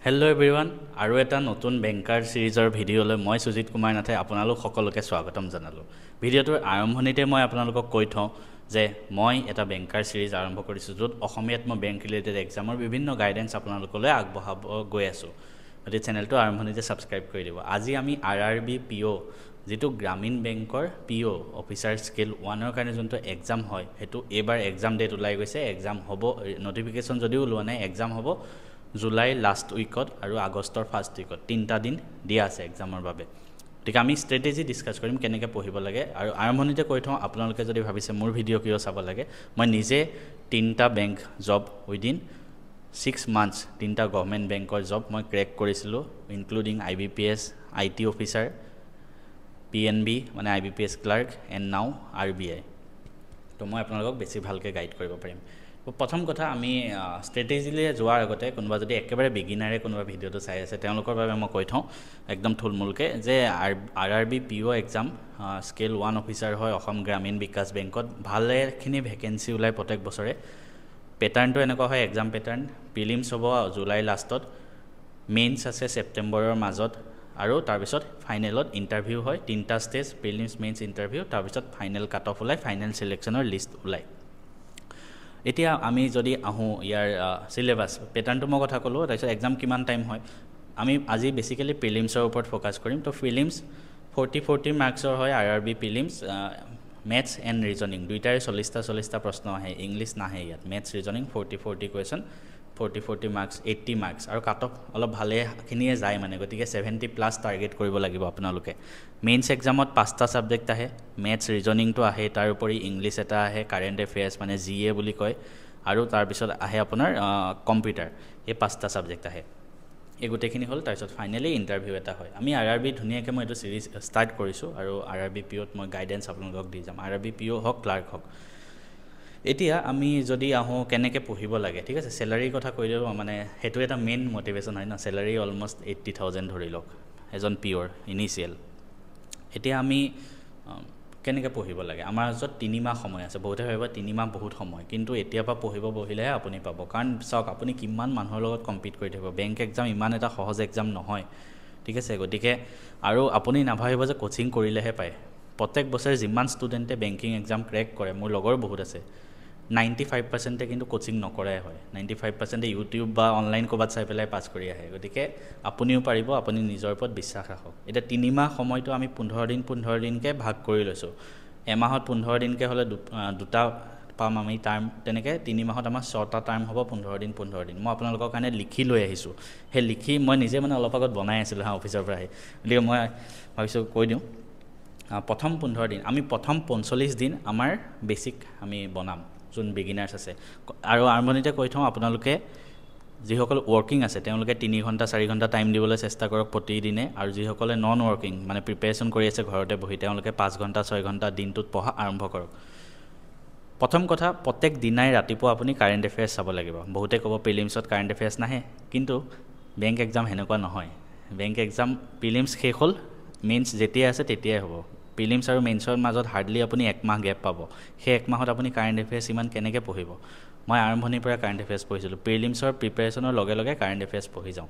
Hello' everyone আৰু এটা নতুন বেংকাৰ সিৰিজৰ ভিডিঅ'লৈ মই সুজিত কুমাৰ নাথে আপোনালোক সকলোকে স্বাগতম জনালোঁ। ভিডিঅ'টোৰ আৰম্ভণিতে মই আপোনালোকক কৈ থওঁ যে মই এটা বেংকাৰ সিৰিজ আৰম্ভ কৰিছোঁ য'ত অসমীয়াত মই বেংক ৰিলেটেড এক্সামৰ বিভিন্ন গাইডেন্স আপোনালোকলৈ আগবঢ়াব গৈ আছোঁ। গতিকে চেনেলটো আৰম্ভণিতে ছাবস্ক্ৰাইব কৰি দিব। আজি আমি RRB PO যিটো গ্ৰামীণ বেংকৰ PO অফিচাৰ স্কেল 1ৰ কাৰণে যোনটো এক্সাম হয় সেইটো এইবাৰ এক্সাম ডেট ওলাই গৈছে। এক্সাম হ'ব, নটিফিকেশ্যন যদিও ওলোৱা নাই, এক্সাম হ'ব জুলাই লাষ্ট উইকত আৰু আগষ্টৰ ফাৰ্ষ্ট উইকত 3টা দিন দিয়া আছে এক্সামৰ বাবে। গতিকে আমি ষ্ট্ৰেটেজি ডিছকাছ কৰিম কেনেকৈ পঢ়িব লাগে। আৰু আৰম্ভণিতে কৈ থওঁ, আপোনালোকে যদি ভাবিছে মোৰ ভিডিঅ' কিয় চাব লাগে, মই নিজে 3টা বেংক জব উইদিন 6 মান্থছ 3টা গভৰ্ণমেণ্ট বেংকৰ জব মই ক্ৰেক কৰিছিলোঁ, including IBPS IT officer, PNB মানে IBPS ক্লাৰ্ক এণ্ড নাও RBI। তো মই আপোনালোকক বেছি ভালকৈ গাইড কৰিব পাৰিম। প্ৰথম কথা, আমি ষ্ট্ৰেটেজিলৈ যোৱাৰ আগতে কোনোবা যদি একেবাৰে বিগিনাৰে কোনোবা ভিডিঅ'টো চাই আছে তেওঁলোকৰ বাবে মই কৈ থওঁ একদম থুলমূলকৈ যে RRB PO exam scale 1 officer হয় অসম গ্ৰামীণ বিকাশ বেংকত। ভালেখিনি ভেকেঞ্চি ওলায় প্ৰত্যেক বছৰে। পেটাৰ্ণটো এনেকুৱা হয়, এক্সাম পেটাৰ্ণ প্ৰিলিমছ হ'ব জুলাই লাষ্টত, মেইনছ আছে ছেপ্টেম্বৰৰ মাজত, আৰু তাৰপিছত ফাইনেলত ইণ্টাৰভিউ হয়। 3টা ষ্টেজ, প্ৰিলিমছ, মেইনছ, ইণ্টাৰভিউ, তাৰপিছত ফাইনেল কাট অফ ওলায়, ফাইনেল ছিলেকশ্যনৰ লিষ্ট ওলায়। এতিয়া আমি যদি আহোঁ ইয়াৰ চিলেবাছ পেটাৰ্ণটো মই কথা ক'লোঁ, তাৰপিছত এক্সাম কিমান টাইম হয়। আমি আজি বেছিকেলি প্ৰিলিমছৰ ওপৰত ফ'কাছ কৰিম। তো প্ৰিলিমছ 40 মাৰ্কছৰ হয়। RRB prelims maths and reasoning দুইটাৰে 40টা প্ৰশ্ন আহে, ইংলিছ নাহে ইয়াত। Maths reasoning 40 question, 40 marks, 80 marks, আৰু কাট অফ অলপ ভালেখিনিয়ে যায় মানে, গতিকে 70+ টাৰ্গেট কৰিব লাগিব আপোনালোকে। মেইনছ এক্সামত 5টা ছাবজেক্ট আহে, মেথছ ৰিজনিংটো আহে, তাৰ উপৰি ইংলিছ এটা আহে, কাৰেণ্ট এফেয়াৰ্ছ মানে GA বুলি কয়, আৰু তাৰপিছত আহে আপোনাৰ কম্পিউটাৰ। এই 5টা ছাবজেক্ট আহে। এই গোটেইখিনি হ'ল, তাৰপিছত ফাইনেলি ইণ্টাৰভিউ এটা হয়। আমি RRB ধুনীয়াকৈ মই এইটো চিৰিজ ষ্টাৰ্ট কৰিছোঁ, আৰু RRB POত মই গাইডেন্স আপোনালোকক দি যাম, RRB PO হওক ক্লাৰ্ক হওক। এতিয়া আমি যদি আহোঁ কেনেকৈ পঢ়িব লাগে, ঠিক আছে। চেলাৰীৰ কথা কৈ দিওঁ, মানে সেইটো এটা মেইন মটিভেশ্যন হয় ন। চেলাৰী অলমষ্ট 80,000 ধৰি লওক এজন POৰ ইনিচিয়েল। এতিয়া আমি কেনেকৈ পঢ়িব লাগে, আমাৰ ওচৰত 3 মাহ সময় আছে। বহুতে ভাবিব 3 মাহ বহুত সময়, কিন্তু এতিয়াৰ পৰা পঢ়িব বহিলেহে আপুনি পাব। কাৰণ চাওক, আপুনি কিমান মানুহৰ লগত কম্পিট কৰি থাকিব। বেংক এক্সাম ইমান এটা সহজ এক্সাম নহয়, ঠিক আছে। গতিকে আৰু আপুনি নাভাবিব যে কোচিং কৰিলেহে পায়। প্ৰত্যেক বছৰে যিমান ষ্টুডেণ্টে বেংকিং এক্সাম ক্ৰেক কৰে, মোৰ লগৰ বহুত আছে, 95%-এ কিন্তু কোচিং নকৰাই হয়। 95%-এ ইউটিউব বা অনলাইন ক'ৰবাত চাই পেলাই পাছ কৰি আহে। গতিকে আপুনিও পাৰিব, আপুনি নিজৰ ওপৰত বিশ্বাস ৰাখক। এতিয়া 3 মাহ সময়টো আমি 15 দিনকৈ ভাগ কৰি লৈছোঁ। এমাহত 15 দিনকৈ হ'লে দুটা পাম আমি টাৰ্ম, তেনেকৈ 3 মাহত আমাৰ 6টা টাৰ্ম হ'ব, 15 দিন। মই আপোনালোকৰ কাৰণে লিখি লৈ আহিছোঁ। সেই লিখি মই নিজে মানে অলপ আগত বনাই আছিলোঁ অফিচৰ পৰা আহি, গতিকে মই ভাবিছোঁ কৈ দিওঁ। প্ৰথম 15 দিন আমি প্ৰথম 45 দিন আমাৰ বেছিক আমি বনাম, যোন বিগিনাৰ্ছ আছে। আৰু আৰম্ভণিতে কৈ থওঁ, আপোনালোকে যিসকল ৱৰ্কিং আছে তেওঁলোকে 3 ঘণ্টা 4 ঘণ্টা টাইম দিবলৈ চেষ্টা কৰক প্ৰতিদিনে, আৰু যিসকলে নন ৱৰ্কিং মানে প্ৰিপেৰেশ্যন কৰি আছে ঘৰতে বহি, তেওঁলোকে 5 ঘণ্টা 6 ঘণ্টা দিনটোত পঢ়া আৰম্ভ কৰক। প্ৰথম কথা, প্ৰত্যেক দিনাই ৰাতিপুৱা আপুনি কাৰেণ্ট এফেয়াৰ্ছ চাব লাগিব। বহুতে ক'ব প্ৰিলিমছত কাৰেণ্ট এফেয়াৰ্ছ নাহে, কিন্তু বেংক এক্সাম সেনেকুৱা নহয়। বেংক এক্সাম প্ৰিলিমছ শেষ হ'ল, মেইনছ যেতিয়াই আছে তেতিয়াই হ'ব। প্ৰিলিমছ আৰু মেইনছৰ মাজত হাৰ্ডলি আপুনি 1 মাহ গেপ পাব। সেই 1 মাহত আপুনি কাৰেণ্ট এফেয়াৰ্ছ ইমান কেনেকৈ পঢ়িব। মই আৰম্ভণিৰ পৰা কাৰেণ্ট এফেয়াৰ্ছ পঢ়িছিলোঁ, প্ৰিলিমছৰ প্ৰিপেৰেশ্যনৰ লগে লগে কাৰেণ্ট এফেয়াৰ্ছ পঢ়ি যাওঁ।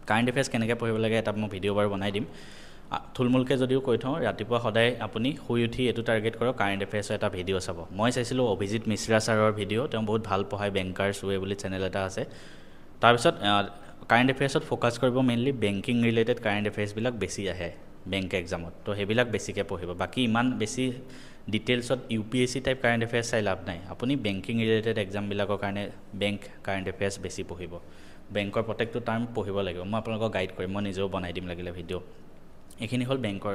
কাৰেণ্ট এফেয়াৰ্ছ কেনেকৈ পঢ়িব লাগে এটা মই ভিডিঅ' বাৰু বনাই দিম। থুলমূলকৈ যদিও কৈ থওঁ, ৰাতিপুৱা সদায় আপুনি শুই উঠি এইটো টাৰ্গেট কৰক, কাৰেণ্ট এফেয়াৰ্ছৰ এটা ভিডিঅ' চাব। মই চাইছিলোঁ অভিজিত মিশ্ৰা ছাৰৰ ভিডিঅ', তেওঁ বহুত ভাল পঢ়ায়, বেংকাৰ্ছ ৱে বুলি চেনেল এটা আছে। তাৰপিছত কাৰেণ্ট এফেয়াৰ্ছত ফ'কাছ কৰিব, মেইনলি বেংকিং ৰিলেটেড কাৰেণ্ট এফেয়াৰ্ছবিলাক বেছি আহে বেংক এক্সামত। তো সেইবিলাক বেছিকৈ পঢ়িব। বাকী ইমান বেছি ডিটেইলছত UPSC টাইপ কাৰেণ্ট এফেয়াৰ্ছ চাই লাভ নাই। আপুনি বেংকিং ৰিলেটেড এক্সামবিলাকৰ কাৰণে বেংক কাৰেণ্ট এফেয়াৰ্ছ বেছি পঢ়িব। বেংকৰ প্ৰত্যেকটো টাৰ্ম পঢ়িব লাগিব। মই আপোনালোকক গাইড কৰিম, মই নিজেও বনাই দিম লাগিলে ভিডিঅ'। এইখিনি হ'ল বেংকৰ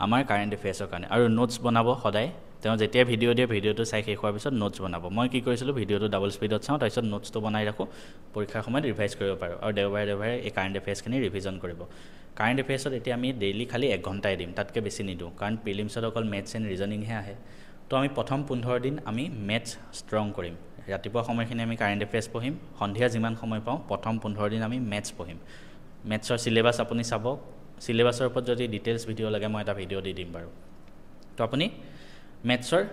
আমাৰ কাৰেণ্ট এফেয়াৰ্ছৰ কাৰণে। আৰু নোটছ বনাব সদায়। তেওঁ যেতিয়া ভিডিঅ' দিয়ে, ভিডিঅ'টো চাই শেষ হোৱাৰ পিছত নোটছ বনাব। মই কি কৰিছিলোঁ, ভিডিঅ'টো ডাবল স্পীডত চাওঁ, তাৰপিছত নোটছটো বনাই ৰাখোঁ, পৰীক্ষাৰ সময়ত ৰিভাইজ কৰিব পাৰোঁ। আৰু দেওবাৰে এই কাৰেণ্ট এফেয়াৰ্ছখিনি ৰিভিজন কৰিব। কাৰেণ্ট এফেয়াৰ্ছত এতিয়া আমি ডেইলি খালি 1 ঘণ্টাই দিম, তাতকৈ বেছি নিদিওঁ, কাৰণ প্ৰিলিমছত অকল মেথছ এণ্ড ৰিজনিংহে আহে। তো আমি প্ৰথম 15 দিন আমি মেথছ ষ্ট্ৰং কৰিম। ৰাতিপুৱা সময়খিনি আমি কাৰেণ্ট এফেয়াৰ্ছ পঢ়িম, সন্ধিয়া যিমান সময় পাওঁ প্ৰথম 15 দিন আমি মেথছ পঢ়িম। মেথছৰ চিলেবাছ আপুনি চাব, চিলেবাছৰ ওপৰত যদি ডিটেইলছ ভিডিঅ' লাগে মই এটা ভিডিঅ' দি দিম বাৰু। তো আপুনি মেথছৰ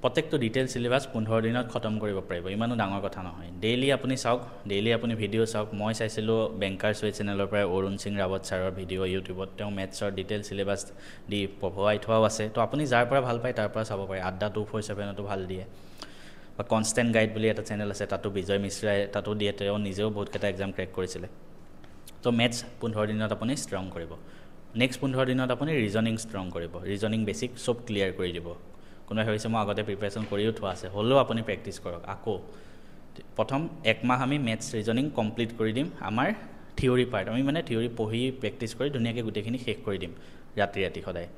প্ৰত্যেকটো ডিটেইল সিলেবাস 15 দিনত খতম কৰিব পাৰিব ইমানো ডাঙৰ কথা নহয় ডেইলি আপুনি চাওক ডেইলি আপুনি ভিডিঅ' চাওক মই চাইছিলোঁ বেংকাৰ্ছ ৱে চেনেলৰ পৰা অৰুণ সিং ৰাৱত ছাৰৰ ভিডিঅ' ইউটিউবত তেওঁ মেথছৰ ডিটেইল সিলেবাস দি পঢ়ুৱাই থোৱাও আছে তো আপুনি যাৰ পৰা ভাল পায় তাৰ পৰা চাব পাৰে আড্ডা 247টো ভাল দিয়ে বা কনষ্টেণ্ট গাইড বুলি এটা চেনেল আছে তাতো বিজয় মিশ্ৰাই তাতো দিয়ে তেওঁ নিজেও বহুতকেইটা এক্সাম ক্ৰেক কৰিছিলে তো মেথছ 15 দিনত আপুনি ষ্ট্ৰং কৰিব নেক্সট 15 দিনত আপুনি ৰিজনিং ষ্ট্ৰং কৰিব ৰিজনিং বেছিক সব ক্লিয়াৰ কৰি দিব কোনোবাই ভাবিছে মই আগতে প্ৰিপাৰেশ্যন কৰিও থোৱা আছে হ'লেও আপুনি প্ৰেক্টিছ কৰক আকৌ প্ৰথম এক মাহ আমি মেথছ ৰিজনিং কমপ্লিট কৰি দিম আমাৰ থিয়ৰী পাৰ্ট আমি মানে থিয়ৰী পঢ়ি প্ৰেক্টিছ কৰি ধুনীয়াকৈ গোটেইখিনি শেষ কৰি দিম ৰাতি ৰাতি সদায়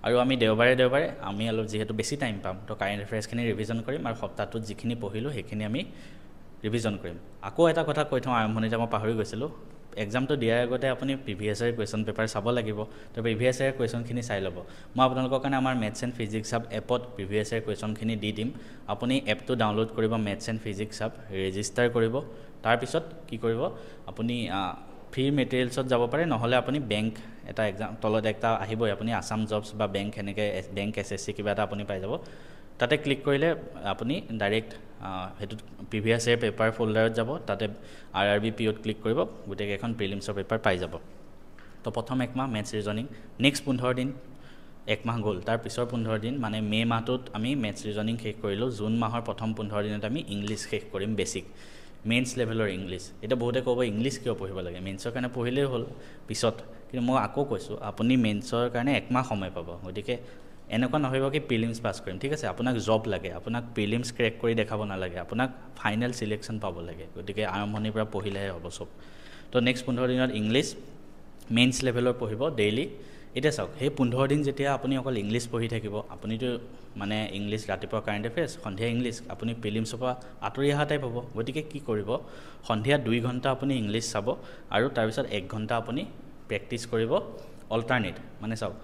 আৰু আমি দেওবাৰে আমি অলপ যিহেতু বেছি টাইম পাম তো কাৰেণ্ট এফেয়াৰ্ছখিনি ৰিভিজন কৰিম আৰু সপ্তাহটোত যিখিনি পঢ়িলোঁ সেইখিনি আমি ৰিভিজন কৰিম আকৌ এটা কথা কৈ থওঁ আৰম্ভণিতে মই পাহৰি গৈছিলোঁ এক্সামটো দিয়াৰ আগতে আপুনি প্ৰিভিয়াছ ইয়াৰ কুৱেশ্যন পেপাৰ চাব লাগিব তো প্ৰিভিয়াছ ইয়াৰ কুৱেশ্যনখিনি চাই ল'ব মই আপোনালোকৰ কাৰণে আমাৰ মেথছ এণ্ড ফিজিক্স হাব এপত প্ৰিভিয়াছ ইয়াৰ কুৱেশ্যনখিনি দি দিম আপুনি এপটো ডাউনলোড কৰিব maths and physics hub register কৰিব তাৰপিছত কি কৰিব আপুনি ফ্ৰী মেটেৰিয়েলছত যাব পাৰে নহ'লে আপুনি বেংক এটা এক্সাম তলত একটা আহিবই আপুনি আসাম জবছ বা বেংক এনেকৈ বেংক SSC কিবা এটা আপুনি পাই যাব তাতে ক্লিক কৰিলে আপুনি ডাইৰেক্ট হেতু প্ৰিভিয়াছ ইয়াৰ পেপাৰ ফোল্ডাৰত যাব তাতে RRB POত ক্লিক কৰিব গোটেইকেইখন প্ৰিলিমছৰ পেপাৰ পাই যাব তো প্ৰথম এক মাহ মেথছ ৰিজনিং নেক্সট 15 দিন এক মাহ গ'ল তাৰ পিছৰ 15 দিন মানে মে মাহটোত আমি মেথছ ৰিজনিং শেষ কৰিলোঁ জুন মাহৰ প্ৰথম 15 দিনত আমি ইংলিছ শেষ কৰিম বেছিক মেইনছ লেভেলৰ ইংলিছ এটা বহুতে ক'ব ইংলিছ কিয় পঢ়িব লাগে মেইনছৰ কাৰণে পঢ়িলেই হ'ল পিছত কিন্তু মই আকৌ কৈছোঁ আপুনি মেইনছৰ কাৰণে এক মাহ সময় পাব গতিকে এনেকুৱা নহয় কি প্ৰিলিমছ পাছ কৰিম ঠিক আছে আপোনাক জব লাগে আপোনাক প্ৰিলিমছ ক্ৰেক কৰি দেখাব নালাগে আপোনাক ফাইনেল সিলেকশ্যন পাব লাগে গতিকে আৰম্ভণিৰ পৰা পঢ়িলেহে হ'ব চব তো নেক্সট 15 দিনত ইংলিছ মেইনছ লেভেলৰ পঢ়িব ডেইলি এতিয়া চাওক সেই 15 দিন যেতিয়া আপুনি অকল ইংলিছ পঢ়ি থাকিব আপুনিতো মানে ইংলিছ ৰাতিপুৱা কাৰেণ্ট এফেয়াৰ্ছ সন্ধিয়া ইংলিছ আপুনি প্ৰিলিমছৰ পৰা আঁতৰি অহা টাইপ হ'ব গতিকে কি কৰিব সন্ধিয়া 2 ঘণ্টা আপুনি ইংলিছ চাব আৰু তাৰপিছত 1 ঘণ্টা আপুনি প্ৰেক্টিছ কৰিব অল্টাৰনেট মানে চাওক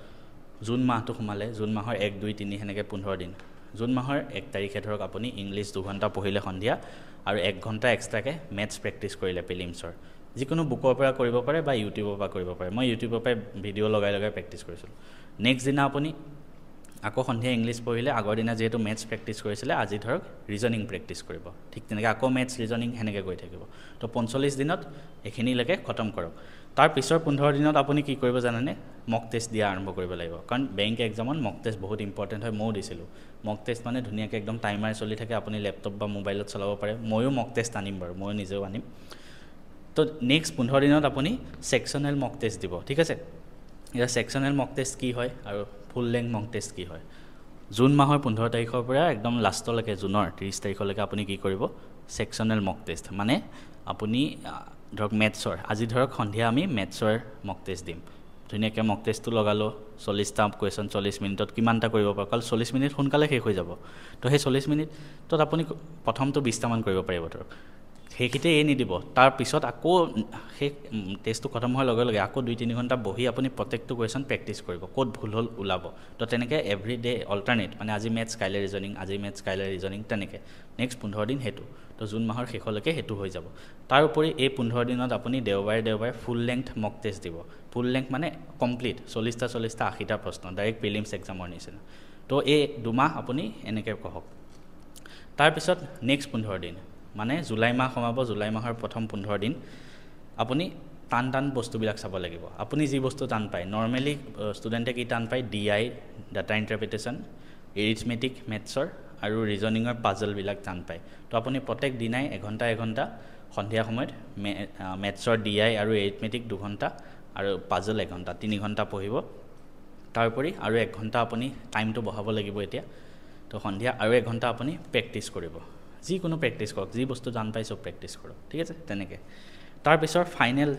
জুন মাহটো সোমালে জুন মাহৰ 1 2 3 সেনেকৈ 15 দিন জুন মাহৰ 1 তাৰিখে ধৰক আপুনি ইংলিছ 2 ঘণ্টা পঢ়িলে সন্ধিয়া আৰু 1 ঘণ্টা এক্সট্ৰাকৈ মেথছ প্ৰেক্টিছ কৰিলে প্ৰিলিমছৰ যিকোনো বুকৰ পৰা কৰিব পাৰে বা ইউটিউবৰ পৰা কৰিব পাৰে মই ইউটিউবৰ পৰা ভিডিঅ' লগাই প্ৰেক্টিছ কৰিছিলোঁ নেক্সট দিনা আপুনি আকৌ সন্ধিয়া ইংলিছ পঢ়িলে আগৰ দিনা যিহেতু মেথছ প্ৰেক্টিছ কৰিছিলে আজি ধৰক ৰিজনিং প্ৰেক্টিছ কৰিব ঠিক তেনেকৈ আকৌ মেথছ ৰিজনিং সেনেকৈ গৈ থাকিব তো 45 দিনত এইখিনিলৈকে খতম কৰক তাৰ পিছৰ 15 দিনত আপুনি কি কৰিব জানেনে মক টেষ্ট দিয়া আৰম্ভ কৰিব লাগিব কাৰণ বেংক এক্সামত মক টেষ্ট বহুত ইম্পৰ্টেণ্ট হয় ময়ো দিছিলোঁ মক টেষ্ট মানে ধুনীয়াকৈ একদম টাইমাৰ চলি থাকে আপুনি লেপটপ বা মোবাইলত চলাব পাৰে ময়ো মক টেষ্ট আনিম বাৰু ময়ো নিজেও আনিম তো নেক্সট 15 দিনত আপুনি সেকশ্যনেল মক টেষ্ট দিব ঠিক আছে এতিয়া সেকশ্যনেল মক টেষ্ট কি হয় আৰু ফুল লেংথ মক টেষ্ট কি হয় জুন মাহৰ 15 তাৰিখৰ পৰা একদম লাষ্টলৈকে জুনৰ 30 তাৰিখলৈকে আপুনি কি কৰিব সেকশ্যনেল মক টেষ্ট মানে আপুনি ধৰক মেথছৰ আজি ধৰক সন্ধিয়া আমি মেথছৰ মক টেষ্ট দিম ধুনীয়াকৈ মক টেষ্টটো লগালোঁ 40টা কুৱেশ্যন 40 মিনিটত কিমানটা কৰিব পাৰে অকল 40 মিনিট সোনকালে শেষ হৈ যাব তো সেই 40 মিনিটত আপুনি প্ৰথমটো 20টামান কৰিব পাৰিব ধৰক সেইখিতে নিদিব তাৰপিছত আকৌ সেই টেষ্টটো খতম হোৱাৰ লগে লগে আকৌ 2-3 ঘণ্টা বহি আপুনি প্ৰত্যেকটো কুৱেশ্যন প্ৰেক্টিছ কৰিব ক'ত ভুল হ'ল ওলাব তো তেনেকৈ এভৰি ডে অল্টাৰনেট মানে আজি মেথছ কাইলৈ ৰিজনিং আজি মেথছ কাইলৈ ৰিজনিং তেনেকৈ নেক্সট 15 দিন সেইটো তো জুন মাহৰ শেষলৈকে সেইটো হৈ যাব তাৰ উপৰি এই 15 দিনত আপুনি দেওবাৰে ফুল লেংথ মক টেষ্ট দিব ফুল লেংথ মানে কমপ্লিট 40টা 80টা প্ৰশ্ন ডাইৰেক্ট প্ৰিলিমছ এক্সামৰ নিচিনা তো এই 2 মাহ আপুনি এনেকৈ পঢ়ক তাৰপিছত নেক্সট 15 দিন মানে জুলাই মাহ সোমাব জুলাই মাহৰ প্ৰথম 15 দিন আপুনি টান বস্তুবিলাক চাব লাগিব আপুনি যি বস্তু টান পায় নৰ্মেলি ষ্টুডেণ্টে কি টান পায় DI ডাটা ইণ্টাৰপ্ৰিটেশ্যন এৰিথমেটিক মেথছৰ আৰু ৰিজনিঙৰ পাজলবিলাক টান পায় তো আপুনি প্ৰত্যেক দিনাই এঘণ্টা সন্ধিয়া সময়ত মেথছৰ DI আৰু এৰিথমেটিক 2 ঘণ্টা আৰু পাজল 1 ঘণ্টা 3 ঘণ্টা পঢ়িব তাৰোপৰি আৰু 1 ঘণ্টা আপুনি টাইমটো বঢ়াব লাগিব এতিয়া তো সন্ধিয়া আৰু 1 ঘণ্টা আপুনি প্ৰেক্টিছ কৰিব যিকোনো প্ৰেক্টিছ কৰক যি বস্তু জান পাই চব প্ৰেক্টিছ কৰক ঠিক আছে তেনেকৈ তাৰপিছত ফাইনেল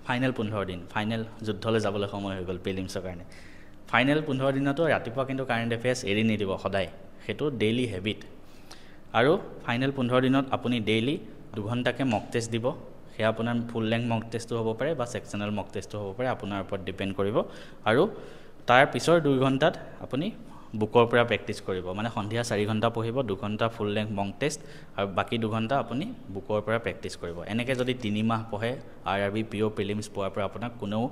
15 দিন ফাইনেল যুদ্ধলৈ যাবলৈ সময় হৈ গ'ল প্ৰিলিমছৰ কাৰণে ফাইনেল 15 দিনতো ৰাতিপুৱা কিন্তু কাৰেণ্ট এফেয়াৰ্ছ এৰি নিদিব সদায় সেইটো ডেইলি হেবিট আৰু ফাইনেল 15 দিনত আপুনি ডেইলি 2 ঘণ্টাকৈ মক টেষ্ট দিব সেয়া আপোনাৰ ফুল লেংথ মক টেষ্টটো হ'ব পাৰে বা সেকশ্যনেল মক টেষ্টটো হ'ব পাৰে আপোনাৰ ওপৰত ডিপেণ্ড কৰিব আৰু তাৰ পিছৰ 2 ঘণ্টাত আপুনি বুকৰ পৰা প্ৰেক্টিছ কৰিব মানে সন্ধিয়া 4 ঘণ্টা পঢ়িব 2 ঘণ্টা ফুল লেংথ মক টেষ্ট আৰু বাকি 2 ঘণ্টা আপুনি বুকৰ পৰা প্ৰেক্টিছ কৰিব এনেকৈ যদি 3 মাহ পঢ়ে RRB PO প্ৰিলিমছ পোৱাৰ পৰা আপোনাক কোনেও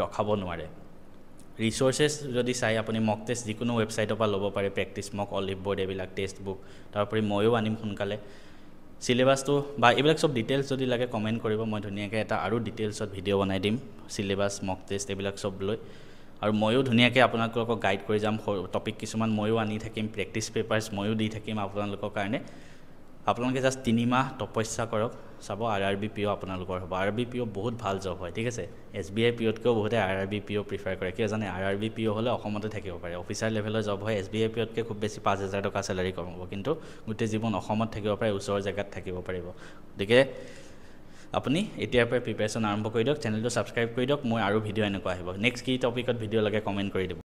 ৰখাব নোৱাৰে ৰিসোৰ্সেছ যদি চাই আপুনি মক টেষ্ট যিকোনো ৱেবছাইটৰ পৰা ল'ব পাৰে প্ৰেক্টিছ মক অলিভ বোৰ্ড এইবিলাক টেক্সট বুক তাৰোপৰি ময়ো আনিম সোনকালে সিলেবাসটো বা এইবিলাক সব ডিটেইলছ যদি লাগে কমেন্ট কৰিব মই ধুনীয়াকৈ এটা আৰু ডিটেইলছত ভিডিও বনাই দিম সিলেবাস মক টেষ্ট এইবিলাক সব লৈ আৰু ময়ো ধুনীয়াকৈ আপোনালোকক গাইড কৰি যাম টপিক কিছুমান ময়ো আনি থাকিম প্ৰেক্টিছ পেপাৰছ ময়ো দি থাকিম আপোনালোকৰ কাৰণে আপোনালোকে জাস্ট 3 মাহ তপস্যা কৰক চাব আৰআৰবি পিও আপোনালোকৰ হ'ব আৰআৰবি পিও বহুত ভাল জব হয় ঠিক আছে এছবিআই পিওতকৈ বহুতে আৰআৰবি পিও প্ৰিফাৰ কৰে কিয় জানে আৰআৰবি পিও হলে অসমতে থাকিব পাৰে অফিচাৰ লেভেলৰ জব হয় এছবিআই পিওতকৈ খুব বেছি 5000 টকা স্যালাৰি কম হ'ব কিন্তু গোটেই জীৱন অসমত থাকিব পাৰে ওচৰৰ জায়গাত থাকিব পাৰিব গতিকে আপুনি এতিয়াৰ পৰা প্ৰিপাৰেচন আৰম্ভ কৰি দিয়ক চেনেলটো সাবস্ক্ৰাইব কৰি দিয়ক মই আৰু ভিডিও এনেকুৱা আহিব নেক্সট কি টপিকত ভিডিও লাগে কমেন্ট কৰি দিব